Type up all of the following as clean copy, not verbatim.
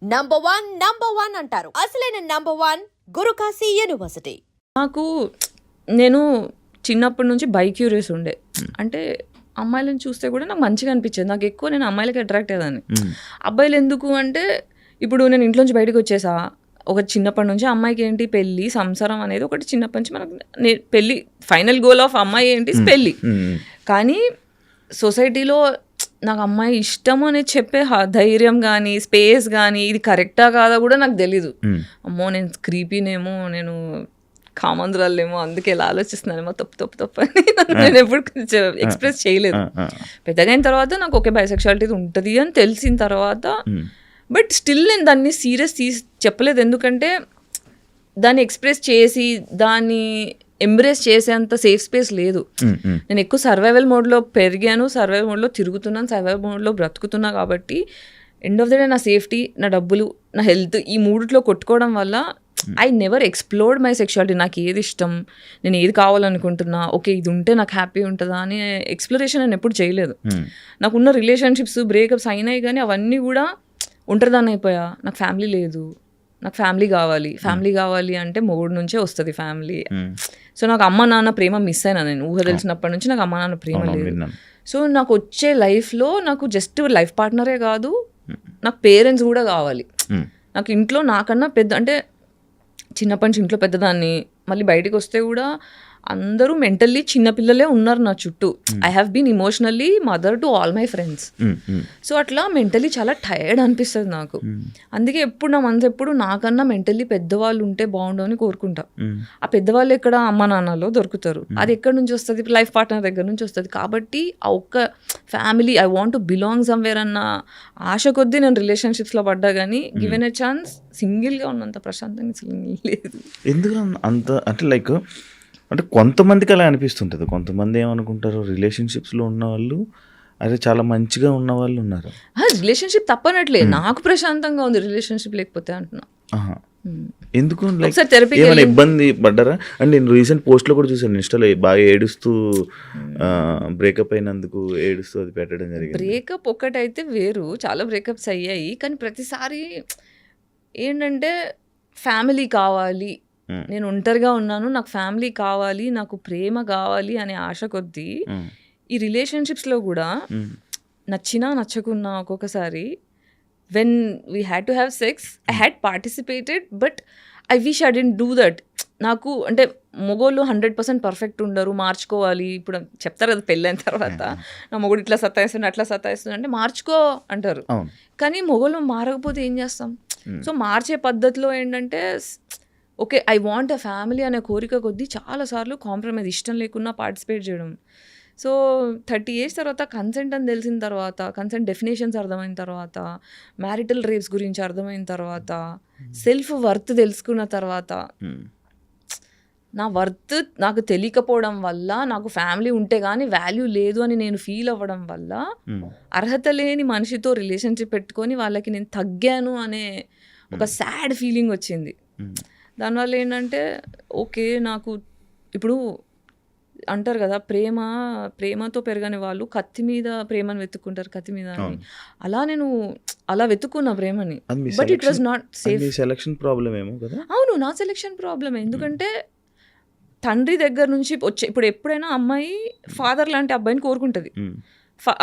Number one అంటారు. అసలైన number one Guru Kashi university. నేను చిన్నప్పటి నుంచి క్యూరియస్ ఉండే. అంటే అమ్మాయిలను చూస్తే కూడా నాకు మంచిగా అనిపించేది. నాకు ఎక్కువ నేను అమ్మాయిలకి అట్రాక్ట్ అయ్యేదాన్ని. అబ్బాయిలు ఎందుకు అంటే, ఇప్పుడు నేను ఇంట్లోంచి బయటకు వచ్చేసా, ఒక చిన్నప్పటి నుంచి అమ్మాయికి ఏంటి పెళ్ళి సంసారం అనేది ఒకటి చిన్నప్పటి నుంచి మనకు పెళ్ళి ఫైనల్ గోల్ ఆఫ్ అమ్మాయి ఏంటి పెళ్ళి. కానీ సొసైటీలో నాకు అమ్మాయి ఇష్టం అని చెప్పే ధైర్యం కానీ స్పేస్ కానీ ఇది కరెక్టా కాదా కూడా నాకు తెలీదు. అమ్మో నేను క్రీపీనేమో, నేను కామందురాలేమో, అందుకే ఇలా ఆలోచిస్తున్నానేమో, తప్పు అని నేను ఎప్పుడు ఎక్స్ప్రెస్ చేయలేదు. పెద్దగా అయిన తర్వాత నాకు ఓకే బైసెక్షువాలిటీ ఉంటుంది అని తెలిసిన తర్వాత, బట్ స్టిల్ నేను దాన్ని సీరియస్ చెప్పలేదు. ఎందుకంటే దాన్ని ఎక్స్ప్రెస్ చేసి దాన్ని ఎంబ్రేస్ చేసేంత సేఫ్ స్పేస్ లేదు. నేను ఎక్కువ సర్వైవల్ మోడ్లో పెరిగాను, సర్వైవల్ మోడ్లో తిరుగుతున్నాను, సర్వైవల్ మోడ్లో బ్రతుకుతున్నా. కాబట్టి ఎండ్ ఆఫ్ ద డే నా సేఫ్టీ, నా డబ్బులు, నా హెల్త్, ఈ మూడిట్లో కొట్టుకోవడం వల్ల I never explored my sexuality. నాకు ఏది ఇష్టం, నేను ఏది కావాలనుకుంటున్నా, ఓకే ఇది ఉంటే నాకు హ్యాపీ ఉంటుందా అని ఎక్స్ప్లోరేషన్ నేను ఎప్పుడు చేయలేదు. నాకున్న రిలేషన్షిప్స్ బ్రేకప్స్ అయినాయి, కానీ అవన్నీ కూడా ఒంటరిదాన్ని అయిపోయా. నాకు ఫ్యామిలీ లేదు, నాకు ఫ్యామిలీ కావాలి అంటే మొగుడు నుంచే వస్తుంది ఫ్యామిలీ. సో నాకు అమ్మ నాన్న ప్రేమ మిస్ అయినా. నేను ఊహ తెలిసినప్పటి నుంచి నాకు అమ్మ నాన్న ప్రేమ లేదు. సో నాకు వచ్చే లైఫ్లో నాకు జస్ట్ లైఫ్ పార్ట్నరే కాదు, నాకు పేరెంట్స్ కూడా కావాలి. నాకు ఇంట్లో నాకన్నా పెద్ద, అంటే చిన్నప్పటి నుంచి ఇంట్లో పెద్దదాన్ని, మళ్ళీ బయటికి వస్తే కూడా అందరూ మెంటల్లీ చిన్నపిల్లలే ఉన్నారు నా చుట్టూ. I have been emotionally mother to all my friends. So అట్లా మెంటల్లీ చాలా టైర్డ్ అనిపిస్తుంది నాకు. అందుకే ఎప్పుడు నా మనసు ఎప్పుడు నాకన్నా మెంటల్లీ పెద్దవాళ్ళు ఉంటే బాగుండు అని కోరుకుంటా. ఆ పెద్దవాళ్ళు ఎక్కడ అమ్మ నాన్నలో దొరుకుతారు, అది ఎక్కడి నుంచి వస్తుంది, లైఫ్ పార్ట్నర్ దగ్గర నుంచి వస్తుంది. కాబట్టి ఆ ఒక్క family, I want to belong somewhere అన్న ఆశ కొద్దీ నేను రిలేషన్షిప్స్లో పడ్డా. కానీ గివెన్ ఎ ఛాన్స్ సింగిల్గా ఉన్నంత ప్రశాంతంగా లేదు. ఎందుకు అంత అంటే లైక్ అంటే కొంతమందికి అలా అనిపిస్తుంటుంది. కొంతమంది ఏమనుకుంటారు, రిలేషన్షిప్స్లో ఉన్న వాళ్ళు అదే చాలా మంచిగా ఉన్న వాళ్ళు ఉన్నారు. రిలేషన్షిప్ తప్పనట్లే, నాకు ప్రశాంతంగా ఉంది రిలేషన్షిప్ లేకపోతే అంటున్నా. ఎందుకు ఏమైనా ఇబ్బంది పడ్డారా? అంటే నేను రీసెంట్ పోస్ట్లో కూడా చూసాను ఇన్స్టాలో, బాగా ఏడుస్తూ బ్రేకప్ అయినందుకు ఏడుస్తూ అది పెట్టడం జరిగింది. బ్రేకప్ ఒకటైతే వేరు, చాలా బ్రేకప్స్ అయ్యాయి. కానీ ప్రతిసారి ఏంటంటే ఫ్యామిలీ కావాలి, నేను ఒంటరిగా ఉన్నాను, నాకు ఫ్యామిలీ కావాలి, నాకు ప్రేమ కావాలి అనే ఆశ కొద్దీ ఈ రిలేషన్షిప్స్లో కూడా నచ్చినా నచ్చకున్నా ఒక్కొక్కసారి when we had to have sex, I had participated, but I wish I didn't do that. నాకు అంటే మొగోళ్ళు 100% పర్ఫెక్ట్ ఉండరు, మార్చుకోవాలి. ఇప్పుడు చెప్తారు కదా పెళ్ళైన తర్వాత, నా మొగుడు ఇట్లా సతాయిస్తుంది అట్లా సతాయిస్తుంది అంటే మార్చుకో అంటారు. కానీ మొగోళ్ళు మారకపోతే ఏం చేస్తాం? సో మార్చే పద్ధతిలో ఏంటంటే, okay I want a family అనే కోరిక కొద్దీ చాలాసార్లు కాంప్రమైజ్, ఇష్టం లేకున్నా పార్టిసిపేట్ చేయడం. సో 30 years తర్వాత కన్సెంట్ అని తెలిసిన తర్వాత, కన్సెంట్ డెఫినేషన్స్ అర్థమైన తర్వాత, మ్యారిటల్ రేప్స్ గురించి అర్థమైన తర్వాత, సెల్ఫ్ వర్త్ తెలుసుకున్న తర్వాత, నా వర్త్ నాకు తెలియకపోవడం వల్ల, నాకు ఫ్యామిలీ ఉంటే కానీ వాల్యూ లేదు అని నేను ఫీల్ అవ్వడం వల్ల, అర్హత లేని మనిషితో రిలేషన్షిప్ పెట్టుకొని వాళ్ళకి నేను తగ్గాను అనే ఒక సాడ్ ఫీలింగ్ వచ్చింది. దానివల్ల ఏంటంటే, ఓకే నాకు ఇప్పుడు అంటారు కదా, ప్రేమతో పెరగని వాళ్ళు కత్తి మీద ప్రేమను వెతుక్కుంటారు, కత్తి మీద అని. అలా నేను అలా వెతుక్కున్నా ప్రేమని, but it was not safe. Selection problem ఏమో కదా? అవును, నా సెలక్షన్ ప్రాబ్లమ్. ఎందుకంటే తండ్రి దగ్గర నుంచి వచ్చే, ఇప్పుడు ఎప్పుడైనా అమ్మాయి ఫాదర్ లాంటి అబ్బాయిని కోరుకుంటుంది,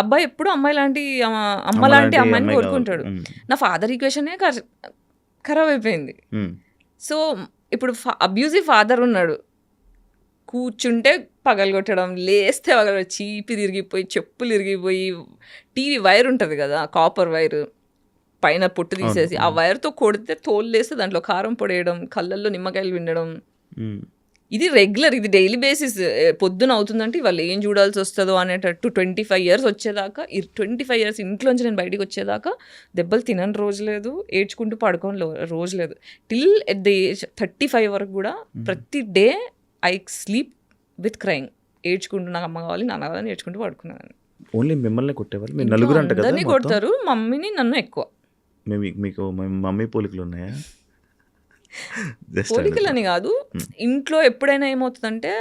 అబ్బాయి ఎప్పుడు అమ్మ లాంటి అమ్మాయిని కోరుకుంటాడు. నా ఫాదర్ ఈక్వేషనే ఖరాబ్ అయిపోయింది. సో ఇప్పుడు అబ్యూజివ్ ఫాదర్ ఉన్నాడు, కూర్చుంటే పగలగొట్టడం, లేస్తే పగలగొట్టడం, చీపి తిరిగిపోయి, చెప్పులు ఇరిగిపోయి, టీవీ వైర్ ఉంటుంది కదా, కాపర్ వైర్ పైన పొట్టు తీసేసి ఆ వైర్తో కొడితే తోలు లేస్తే దాంట్లో కారం పొడేయడం, కళ్ళల్లో నిమ్మకాయలు వినడం, ఇది రెగ్యులర్, ఇది డైలీ బేసిస్. పొద్దున అవుతుందంటే వాళ్ళు ఏం చూడాల్సి వస్తుందో అనేటట్టు 25 years వచ్చేదాకా, 25 years ఇంట్లోంచి నేను బయటికి వచ్చేదాకా దెబ్బలు తినని రోజు లేదు, ఏడ్చుకుంటూ పడుకోని రోజు లేదు. టిల్ ఎట్ ది ఏజ్ 35 వరకు కూడా ప్రతి day I sleep with crying, ఏడ్చుకుంటూ నాకు అమ్మ కావాలి నాన్న కావాలని ఏడ్చుకుంటూ పడుకున్నాను. ఓన్లీ మిమ్మల్ని కొట్టేవాళ్ళు? మీరు నలుగురు అంట కదా? అందరినీ కొడతారు, మమ్మీని నన్ను ఎక్కువ. మీకు మమ్మీ పోలికలు ఉన్నాయా? పోలికలని కాదు, ఇంట్లో ఎప్పుడైనా ఏమవుతుందంటే,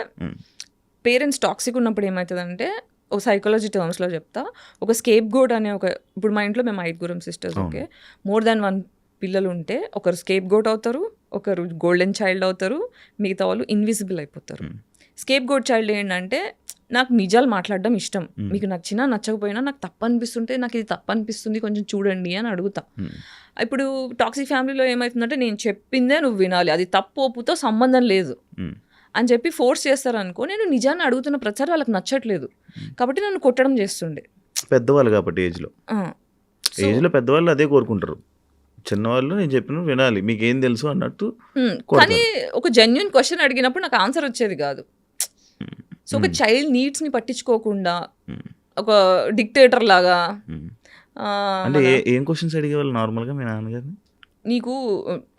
పేరెంట్స్ టాక్సిక్ ఉన్నప్పుడు ఏమవుతుందంటే, ఒక సైకాలజీ టర్మ్స్లో చెప్తా, ఒక స్కేప్ గోట్ అనే ఒక, ఇప్పుడు మా ఇంట్లో మేము 5 సిస్టర్స్, ఓకే, మోర్ దాన్ 1 పిల్లలు ఉంటే ఒకరు స్కేప్ గోట్ అవుతారు, ఒకరు గోల్డెన్ చైల్డ్ అవుతారు, మిగతా వాళ్ళు ఇన్విజిబుల్ అయిపోతారు. స్కేప్ గోట్ చైల్డ్ ఏంటంటే నాకు నిజాలు మాట్లాడడం ఇష్టం, మీకు నచ్చినా నచ్చకపోయినా నాకు తప్పు అనిపిస్తుంటే నాకు ఇది తప్పు అనిపిస్తుంది కొంచెం చూడండి అని అడుగుతా. ఇప్పుడు టాక్సిక్ ఫ్యామిలీలో ఏమవుతుందంటే నేను చెప్పిందే నువ్వు వినాలి, అది తప్పు ఒప్పుతో సంబంధం లేదు అని చెప్పి ఫోర్స్ చేస్తారనుకో, నేను నిజాన్ని అడుగుతున్న ప్రచారం వాళ్ళకి నచ్చట్లేదు కాబట్టి నన్ను కొట్టడం చేస్తుండే. పెద్దవాళ్ళు కాబట్టి ఏజ్లో పెద్దవాళ్ళు అదే కోరుకుంటారు, చిన్నవాళ్ళు నేను చెప్పిన వినాలి మీకేం తెలుసు అన్నట్టు. కానీ ఒక జెన్యున్ క్వశ్చన్ అడిగినప్పుడు నాకు ఆన్సర్ వచ్చేది కాదు. సో ఒక చైల్డ్ నీడ్స్ని పట్టించుకోకుండా ఒక డిక్టేటర్ లాగా. అంటే ఏం క్వశ్చన్స్ అడిగేవాళ్ళు నార్మల్గా మీ నాన్నగారిని? నీకు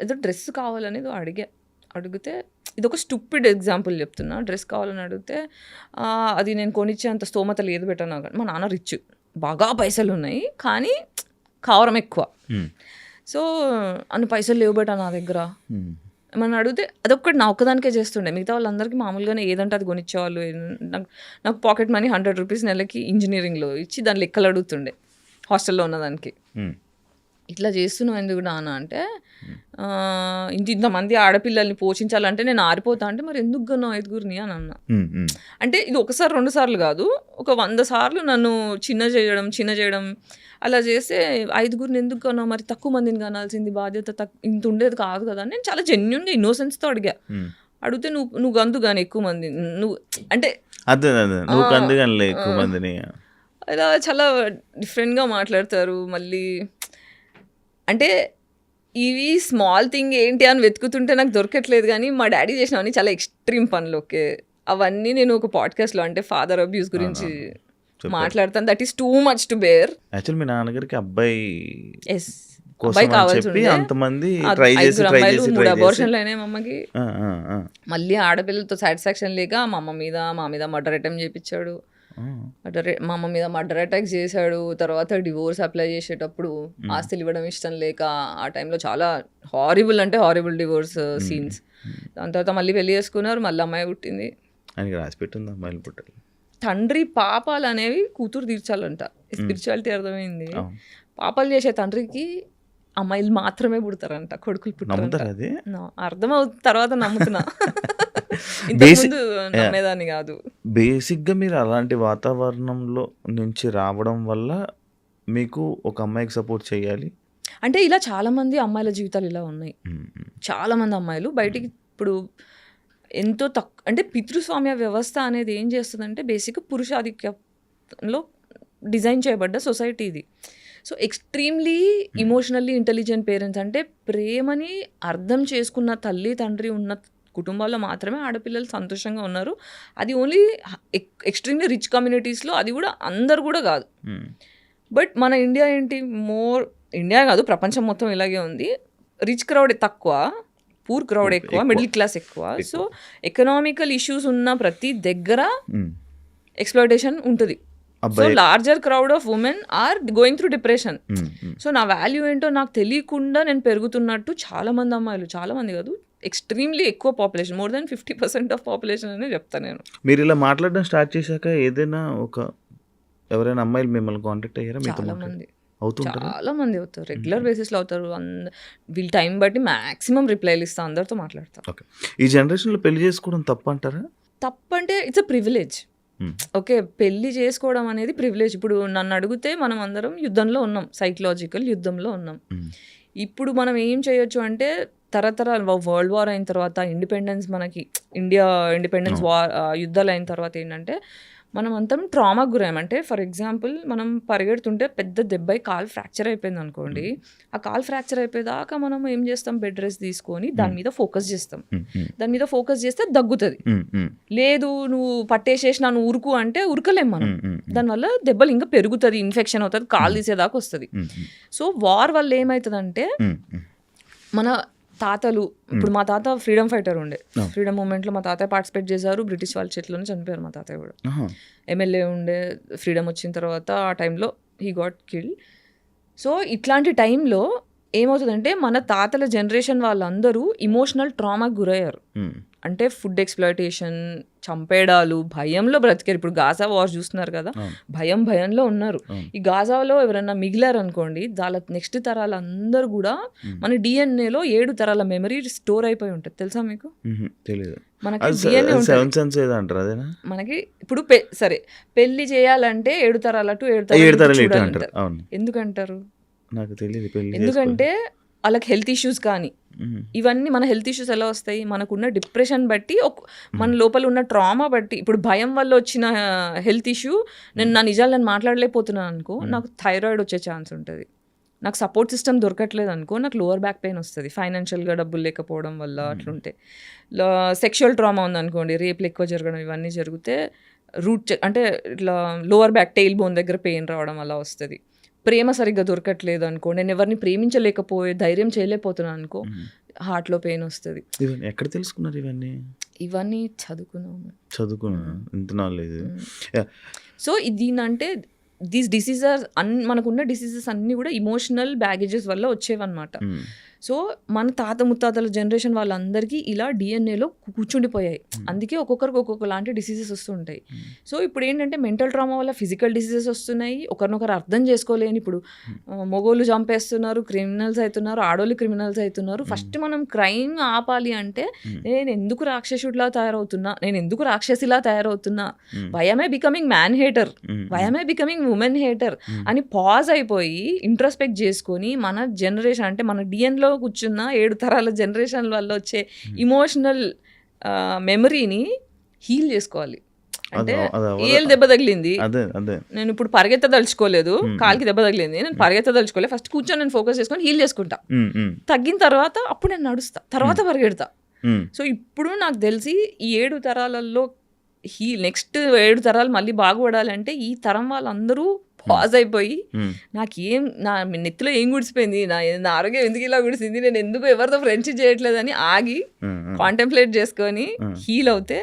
ఏదో డ్రెస్ కావాలనేది అడిగితే ఇది ఒక స్టూపిడ్ ఎగ్జాంపుల్ చెప్తున్నా. డ్రెస్ కావాలని అడిగితే అది నేను కొనిచ్చే అంత స్తోమత లేదు బెటర్ నాకు. మా నాన్న రిచ్, బాగా పైసలు ఉన్నాయి కానీ కావరం ఎక్కువ. సో అన్ని పైసలు లేవు బెట నా దగ్గర ఏమన్నా అడిగితే అదొక్కటి నా ఒక్కదానికే చేస్తుండే, మిగతా వాళ్ళందరికీ మామూలుగానే ఏదంటే అది కొనిచ్చేవాళ్ళు. నాకు పాకెట్ మనీ 100 రూపీస్ నెలకి ఇంజనీరింగ్లో ఇచ్చి దాని లెక్కలు అడుగుతుండే హాస్టల్లో ఉన్నదానికి. ఇట్లా చేస్తున్నావు ఎందుకు నాన్న అంటే, ఇంతమంది ఆడపిల్లల్ని పోషించాలంటే నేను ఆరిపోతా అంటే మరి ఎందుకు కన్నా 5గురిని అని అన్నా. అంటే ఇది ఒకసారి 2 సార్లు కాదు, ఒక 100 సార్లు నన్ను చిన్న చేయడం అలా చేస్తే 5గురిని ఎందుకు కన్నా, మరి తక్కువ మందిని కనాల్సింది, బాధ్యత ఇంత ఉండేది కాదు కదా. నేను చాలా జెన్యున్గా ఇన్నోసెన్స్తో అడిగా. అడిగితే నువ్వు గంతు కానీ ఎక్కువ మంది నువ్వు అంటే ఎక్కువ మందిని అలా చాలా డిఫరెంట్గా మాట్లాడతారు. మళ్ళీ అంటే ఇవి స్మాల్ థింగ్ ఏంటి అని వెతుకుతుంటే నాకు దొరకట్లేదు, కానీ మా డాడీ చేసినవన్నీ చాలా ఎక్స్ట్రీమ్ పనులు. ఓకే, అవన్నీ నేను ఒక పాడ్కాస్ట్లో అంటే ఫాదర్ అబ్యూస్ గురించి మాట్లాడతాను. That is too much to bear. Actual మీ నాన్నగారికి అబ్బాయి కావాల్సి అంతమంది 3 అబార్షన్లు అయినాయి మా అమ్మకి. మళ్ళీ ఆడపిల్లలతో సాటిస్ఫాక్షన్ లేక మా మీద మర్డర్ అటెంప్ట్ చేయించాడు. మా అమ్మ మీద మర్డర్ అటాక్ చేశాడు. తర్వాత డివోర్స్ అప్లై చేసేటప్పుడు ఆస్తులు ఇవ్వడం ఇష్టం లేక ఆ టైంలో చాలా హారిబుల్ డివోర్స్ సీన్స్. దాని తర్వాత మళ్ళీ పెళ్లి చేసుకున్నారు, మళ్ళీ అమ్మాయి పుట్టింది. తండ్రి పాపాలు అనేవి కూతురు తీర్చాలంట. స్పిరిచువాలిటీ అర్థమైంది. పాపాలు చేసే తండ్రికి అమ్మాయిలు మాత్రమే పుడతారంట, కొడుకులు పుట్టారంట. అర్థమవుతుంది తర్వాత నమ్ముతున్నా, ఇంతకుముందు నమ్మేదాన్ని కాదు. బేసిక్గా మీరు అలాంటి వాతావరణంలో నుంచి రావడం వల్ల మీకు ఒక అమ్మాయికి సపోర్ట్ చేయాలి అంటే ఇలా చాలా మంది అమ్మాయిల జీవితాలు ఇలా ఉన్నాయి. చాలా మంది అమ్మాయిలు బయటికి ఇప్పుడు ఎంతో అంటే పితృస్వామ్య వ్యవస్థ అనేది ఏం చేస్తుందంటే బేసిక్గా పురుషాధిక్యంలో డిజైన్ చేయబడ్డ సొసైటీ ఇది. So extremely emotionally intelligent parents అంటే ప్రేమని అర్థం చేసుకున్న తల్లి తండ్రి ఉన్న కుటుంబాల్లో మాత్రమే ఆడపిల్లలు సంతోషంగా ఉన్నారు. అది ఓన్లీ ఎక్స్ట్రీమ్లీ రిచ్ కమ్యూనిటీస్లో, అది కూడా అందరు కూడా కాదు. బట్ మన ఇండియా ఏంటి, ఇండియా కాదు ప్రపంచం మొత్తం ఇలాగే ఉంది. రిచ్ క్రౌడ్ తక్కువ, పూర్ క్రౌడ్ ఎక్కువ, మిడిల్ క్లాస్ ఎక్కువ. సో ఎకనామికల్ ఇష్యూస్ ఉన్న ప్రతి దగ్గర ఎక్స్ప్లాయిటేషన్ ఉంటుంది. So larger crowd of women are going through depression. So నా వాల్యూ ఏంటో నాకు తెలియకుండా నేను పెరుగుతున్నట్టు చాలా మంది అమ్మాయిలు, చాలా మంది కాదు ఎక్స్ట్రీమ్లీ ఎక్కువ population, more than 50% of population అనే చెప్తాను నేను. మీరు ఇలా మాట్లాడడం స్టార్ట్ చేశాక ఏదైనా ఎవరైనా అమ్మాయిలు మిమ్మల్ని కాంటాక్ట్ అయ్యారా? చాలా మంది అవుతారు, రెగ్యులర్ బేసిస్లో అవుతారు. వీళ్ళ టైం బట్టి మ్యాక్సిమం రిప్లైలు ఇస్తా, అందరితో మాట్లాడతారు. ఓకే, ఈ జనరేషన్లో పెళ్లి చేసుకోవడం తప్పు అంటారా? తప్పు అంటే ఇట్స్ అ ప్రివిలేజ్. ఓకే, పెళ్లి చేసుకోవడం అనేది ప్రివిలేజ్. ఇప్పుడు నన్ను అడిగితే మనం అందరం యుద్ధంలో ఉన్నాం, సైకలాజికల్ యుద్ధంలో ఉన్నాం. ఇప్పుడు మనం ఏం చేయొచ్చు అంటే తరతరాలు వరల్డ్ వార్ అయిన తర్వాత మనకి ఇండియా ఇండిపెండెన్స్ వార్ యుద్ధాలు అయిన తర్వాత ఏంటంటే మనం అంతా ట్రామాకు గురామంటే, ఫర్ ఎగ్జాంపుల్ మనం పరిగెడుతుంటే పెద్ద దెబ్బై కాలు ఫ్రాక్చర్ అయిపోయింది అనుకోండి, ఆ కాలు ఫ్రాక్చర్ అయిపోయేదాకా మనం ఏం చేస్తాం, బెడ్ రెస్ట్ తీసుకొని దాని మీద ఫోకస్ చేస్తాం. దాని మీద ఫోకస్ చేస్తే దగ్గుతుంది. లేదు నువ్వు పట్టేసేసి నన్ను ఉరుకు అంటే ఉరకలేం మనం, దానివల్ల దెబ్బలు ఇంకా పెరుగుతుంది, ఇన్ఫెక్షన్ అవుతుంది, కాలు తీసేదాకా వస్తుంది. సో వార్ వల్ల ఏమవుతుందంటే మన తాతలు, ఇప్పుడు మా తాత ఫ్రీడమ్ ఫైటర్ ఉండే, ఫ్రీడమ్ మూమెంట్లో మా తాతయ్య పార్టిసిపేట్ చేశారు, బ్రిటిష్ వాళ్ళ చేతిలోనే చనిపోయారు. మా తాతయ్య కూడా ఎమ్మెల్యే ఉండే, ఫ్రీడమ్ వచ్చిన తర్వాత ఆ టైంలో హీ గాట్ కిల్డ్. సో ఇట్లాంటి టైంలో ఏమవుతుందంటే మన తాతల జనరేషన్ వాళ్ళందరూ ఇమోషనల్ ట్రామాకి గురయ్యారు. అంటే ఫుడ్ ఎక్స్‌ప్లాయిటేషన్, చంపేయడాలు, భయంలో బ్రతికారు. ఇప్పుడు గాజా వార్ చూస్తున్నారు కదా, భయంలో ఉన్నారు. ఈ గాజాలో ఎవరైనా మిగిలారనుకోండి, వాళ్ళ నెక్స్ట్ తరాలందరూ కూడా మన డిఎన్ఏలో 7 తరాల మెమరీ స్టోర్ అయిపోయి ఉంటుంది. తెలుసా మీకు? తెలియదు. మనకి అది DNA ఉంటుంది. 7 సెన్స్ ఏదో అంటారు అదేనా? మనకి ఇప్పుడు సరే పెళ్లి చేయాలంటే 7 తరాలు అటు 7 7 తరాలు ఇటు చూడాలి అంటారు. అంటారు. అవును. ఎందుకంటారు? నాకు తెలియదు పెళ్లి ఎందుకంటే వాళ్ళకి హెల్త్ ఇష్యూస్ కానీ ఇవన్నీ, మన హెల్త్ ఇష్యూస్ ఎలా వస్తాయి, మనకున్న డిప్రెషన్ బట్టి, మన లోపల ఉన్న ట్రామా బట్టి. ఇప్పుడు భయం వల్ల వచ్చిన హెల్త్ ఇష్యూ, నా నిజాలు నేను మాట్లాడలేకపోతున్నాను అనుకో, నాకు థైరాయిడ్ వచ్చే ఛాన్స్ ఉంటుంది. నాకు సపోర్ట్ సిస్టమ్ దొరకట్లేదు అనుకో, నాకు లోవర్ బ్యాక్ పెయిన్ వస్తుంది ఫైనాన్షియల్గా డబ్బులు లేకపోవడం వల్ల. అట్లుంటే సెక్షువల్ ట్రామా ఉందనుకోండి, రేపులు ఎక్కువ జరగడం, ఇవన్నీ జరిగితే అంటే ఇట్లా లోవర్ బ్యాక్ టెయిల్ బోన్ దగ్గర పెయిన్ రావడం అలా వస్తుంది. ప్రేమ సరిగ్గా దొరకట్లేదు అనుకో, నేను ఎవరిని ప్రేమించలేకపోయే ధైర్యం చేయలేకపోతున్నాను అనుకో, హార్ట్లో పెయిన్ వస్తుంది. ఇవన్నీ ఎక్కడ తెలుసుకున్నారు? ఇవన్నీ చదువుకున్నా ఇంత నాలెడ్జ్. సో దీనంటే దీస్ డిసీజెస్ మనకున్న డిసీజెస్ అన్నీ కూడా ఇమోషనల్ బ్యాగేజెస్ వల్ల వచ్చేవన్నమాట. సో మన తాత ముత్తాతల జనరేషన్ వాళ్ళందరికీ ఇలా డిఎన్ఏలో కూర్చుండిపోయాయి. అందుకే ఒక్కొక్కరికి ఒక్కొక్క లాంటి డిసీజెస్ వస్తుంటాయి. సో ఇప్పుడు ఏంటంటే మెంటల్ ట్రామా వల్ల ఫిజికల్ డిసీజెస్ వస్తున్నాయి. ఒకరినొకరు అర్థం చేసుకోలేని, ఇప్పుడు మగోళ్ళు చంపేస్తున్నారు, క్రిమినల్స్ అవుతున్నారు, ఆడోళ్ళు క్రిమినల్స్ అవుతున్నారు. ఫస్ట్ మనం క్రైమ్ ఆపాలి అంటే, నేను ఎందుకు రాక్షసుడిలా తయారవుతున్నా, నేను ఎందుకు రాక్షసిలా తయారవుతున్నా, why am I becoming man hater, why am I becoming women hater అని పాజ్ అయిపోయి ఇంట్రోస్పెక్ట్ చేసుకొని, మన జనరేషన్ అంటే మన డిఎన్లో కూర్చున్న 7 తరాల జనరేషన్ వల్ల వచ్చే ఇమోషనల్ మెమరీని హీల్ చేసుకోవాలి. అంటే ఏళ్ళు దెబ్బ తగిలింది, నేను ఇప్పుడు పరిగెత్తదలుచుకోలేదు, కాలికి దెబ్బ తగిలింది, నేను పరిగెత్తదలుచుకోలేదు, ఫస్ట్ కూర్చొని నేను ఫోకస్ చేసుకొని హీల్ చేసుకుంటా. తగ్గిన తర్వాత అప్పుడు నేను నడుస్తా, తర్వాత పరిగెడతా. సో ఇప్పుడు నాకు తెలిసి ఈ 7 తరాలలో నెక్స్ట్ 7 తరాలు మళ్ళీ బాగుపడాలంటే ఈ తరం వాళ్ళందరూ పాజ్ అయిపోయి, నాకేం, నా నెత్తిలో ఏం గుడిసిపోయింది, నా ఆరోగ్యం ఎందుకు ఇలా గుడిసింది, నేను ఎందుకు ఎవరితో ఫ్రెండ్షిప్ చేయట్లేదని ఆగి కాంటెంప్లేట్ చేసుకొని హీల్ అవుతే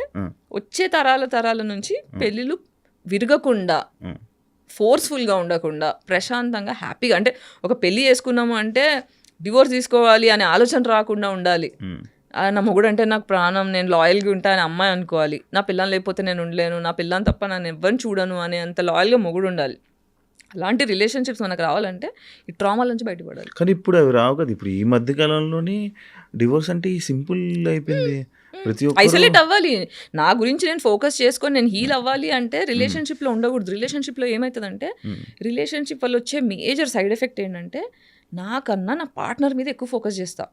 వచ్చే తరాల నుంచి పెళ్ళిళ్ళు విరగకుండా, ఫోర్స్ఫుల్గా ఉండకుండా, ప్రశాంతంగా హ్యాపీగా, అంటే ఒక పెళ్ళి చేసుకున్నాము అంటే డివోర్స్ తీసుకోవాలి అనే ఆలోచన రాకుండా ఉండాలి. నా మొగుడు అంటే నాకు ప్రాణం, నేను లాయల్గా ఉంటా అని అమ్మాయి అనుకోవాలి. నా పిల్లని లేకపోతే నేను ఉండలేను, నా పిల్లని తప్ప నన్ను ఎవరిని చూడను అనే అంత లాయల్గా మొగుడు ఉండాలి. అలాంటి రిలేషన్షిప్స్ మనకు రావాలంటే ఈ ట్రామాల నుంచి బయటపడాలి. కానీ ఇప్పుడు అవి రావు కదా. ఇప్పుడు ఈ మధ్య కాలంలోనే డివోర్స్ అంటే సింపుల్ అయిపోయింది. ప్రతి ఒక్కరు ఐసోలేట్ అవ్వాలి. నా గురించి నేను ఫోకస్ చేసుకొని నేను హీల్ అవ్వాలి అంటే రిలేషన్షిప్లో ఉండకూడదు. రిలేషన్షిప్లో ఏమవుతుందంటే, రిలేషన్షిప్ వల్ల వచ్చే మేజర్ సైడ్ ఎఫెక్ట్ ఏంటంటే, నాకన్నా నా పార్ట్నర్ మీద ఎక్కువ ఫోకస్ చేస్తా.